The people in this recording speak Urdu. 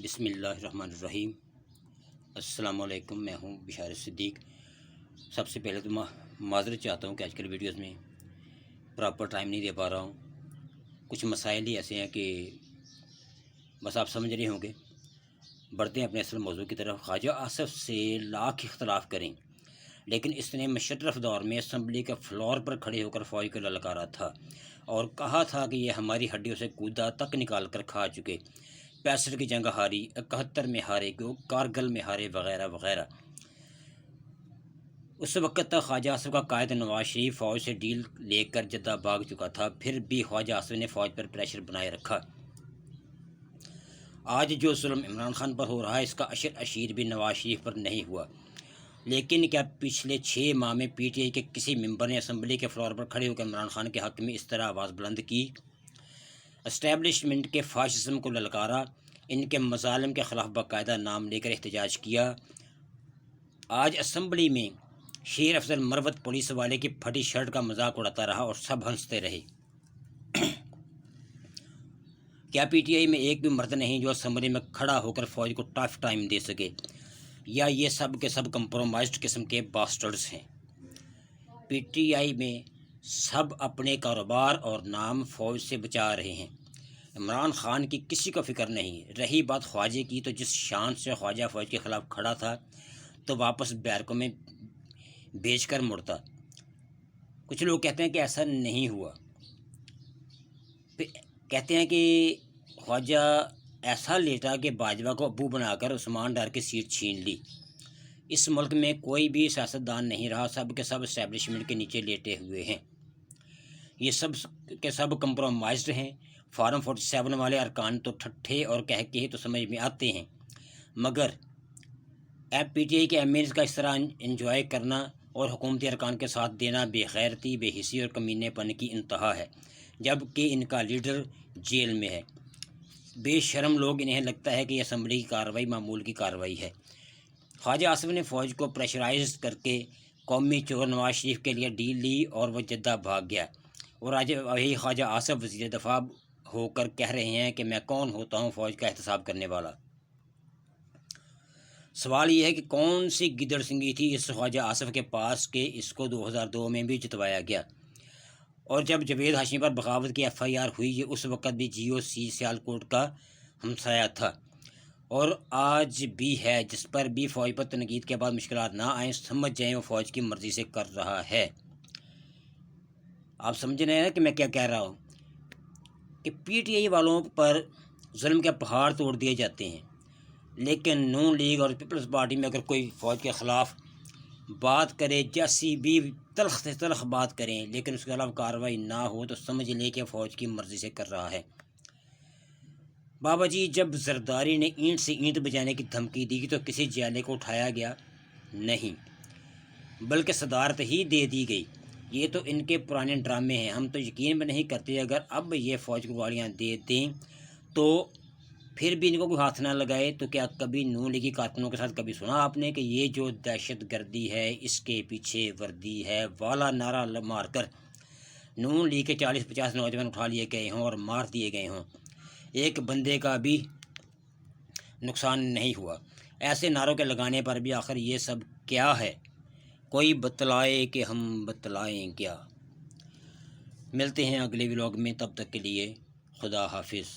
بسم اللہ الرحمن الرحیم۔ السلام علیکم، میں ہوں بشار صدیق۔ سب سے پہلے تو معذرت چاہتا ہوں کہ آج کل ویڈیوز میں پراپر ٹائم نہیں دے پا رہا ہوں۔ کچھ مسائل ہی ایسے ہیں کہ بس آپ سمجھ رہے ہوں گے۔ بڑھتے ہیں اپنے اصل موضوع کی طرف۔ خواجہ آصف سے لاکھ اختلاف کریں، لیکن اس نے مشرف دور میں اسمبلی کے فلور پر کھڑے ہو کر فوج کو للکارا تھا اور کہا تھا کہ یہ ہماری ہڈیوں سے کودا تک نکال کر کھا چکے۔ 65 کی جنگ ہاری، 71 میں ہارے گو، کارگل میں ہارے، وغیرہ وغیرہ۔ اس وقت تک خواجہ آصف کا قائد نواز شریف فوج سے ڈیل لے کر جدہ بھاگ چکا تھا، پھر بھی خواجہ آصف نے فوج پر پریشر بنائے رکھا۔ آج جو ظلم عمران خان پر ہو رہا ہے، اس کا اشر اشیر بھی نواز شریف پر نہیں ہوا۔ لیکن کیا پچھلے 6 ماہ میں پی ٹی آئی کے کسی ممبر نے اسمبلی کے فلور پر کھڑے ہو کر عمران خان کے حق میں اس طرح آواز بلند کی؟ اسٹیبلشمنٹ کے فاشزم کو للکارا، ان کے مظالم کے خلاف باقاعدہ نام لے کر احتجاج کیا؟ آج اسمبلی میں شیر افضل مروت پولیس والے کی پھٹی شرٹ کا مذاق اڑاتا رہا اور سب ہنستے رہے۔ کیا پی ٹی آئی میں ایک بھی مرد نہیں جو اسمبلی میں کھڑا ہو کر فوج کو ٹف ٹائم دے سکے؟ یا یہ سب کے سب کمپرومائزڈ قسم کے باسٹرڈز ہیں؟ پی ٹی آئی میں سب اپنے کاروبار اور نام فوج سے بچا رہے ہیں۔ عمران خان کی کسی کو فکر نہیں۔ رہی بات خواجے کی، تو جس شان سے خواجہ فوج کے خلاف کھڑا تھا تو واپس بیرکوں میں بیچ کر مڑتا۔ کچھ لوگ کہتے ہیں کہ ایسا نہیں ہوا، کہتے ہیں کہ خواجہ ایسا لیٹا کہ باجوہ کو ابو بنا کر عثمان ڈار کی سیٹ چھین لی۔ اس ملک میں کوئی بھی سیاستدان نہیں رہا، سب کے سب اسٹیبلشمنٹ کے نیچے لیٹے ہوئے ہیں۔ یہ سب کے سب کمپرومائزڈ ہیں۔ فارم 47 والے ارکان تو ٹھٹھے اور کہہ کے ہی تو سمجھ میں آتے ہیں، مگر پی ٹی آئی کے ایم ایز کا اس طرح انجوائے کرنا اور حکومتی ارکان کے ساتھ دینا بے غیرتی، بے حسی اور کمینے پن کی انتہا ہے، جبکہ ان کا لیڈر جیل میں ہے۔ بے شرم لوگ، انہیں لگتا ہے کہ یہ اسمبلی کی کارروائی معمول کی کارروائی ہے۔ خواجہ آصف نے فوج کو پریشرائز کر کے قومی چور نواز شریف کے لیے ڈیل لی اور وہ جدہ بھاگ گیا، اور آج وہی خواجہ آصف وزیر دفاع ہو کر کہہ رہے ہیں کہ میں کون ہوتا ہوں فوج کا احتساب کرنے والا۔ سوال یہ ہے کہ کون سی گدڑ سنگی تھی اس خواجہ آصف کے پاس کہ اس کو 2002 میں بھی جتوایا گیا، اور جب جاوید ہاشمی پر بغاوت کی ایف آئی آر ہوئی، یہ اس وقت بھی جی او سی سیالکوٹ کا ہمسایہ تھا اور آج بھی ہے۔ جس پر بھی فوج پر تنقید کے بعد مشکلات نہ آئیں، سمجھ جائیں وہ فوج کی مرضی سے کر رہا ہے۔ آپ سمجھ رہے ہیں کہ میں کیا کہہ رہا ہوں؟ کہ پی ٹی آئی والوں پر ظلم کے پہاڑ توڑ دیے جاتے ہیں، لیکن نون لیگ اور پیپلز پارٹی میں اگر کوئی فوج کے خلاف بات کرے، جیسی بھی تلخ سے تلخ بات کریں، لیکن اس کے خلاف کارروائی نہ ہو، تو سمجھ لے کہ فوج کی مرضی سے کر رہا ہے۔ بابا جی، جب زرداری نے اینٹ سے اینٹ بجانے کی دھمکی دی تو کسی جیلے کو اٹھایا گیا نہیں، بلکہ صدارت ہی دے دی گئی۔ یہ تو ان کے پرانے ڈرامے ہیں۔ ہم تو یقین بھی نہیں کرتے اگر اب یہ فوج کو گالیاں دے دیں تو پھر بھی ان کو کوئی ہاتھ نہ لگائے۔ تو کیا کبھی نون لیگی کارکنوں کے ساتھ کبھی سنا آپ نے کہ یہ جو دہشت گردی ہے اس کے پیچھے وردی ہے والا نعرہ مار کر نون لیگ کے 40-50 نوجوان اٹھا لیے گئے ہوں اور مار دیے گئے ہوں؟ ایک بندے کا بھی نقصان نہیں ہوا۔ ایسے نعروں کے لگانے پر بھی آخر یہ سب کیا ہے؟ کوئی بتلائے کہ ہم بتلائیں کیا؟ ملتے ہیں اگلے ولاگ میں، تب تک کے لیے خدا حافظ۔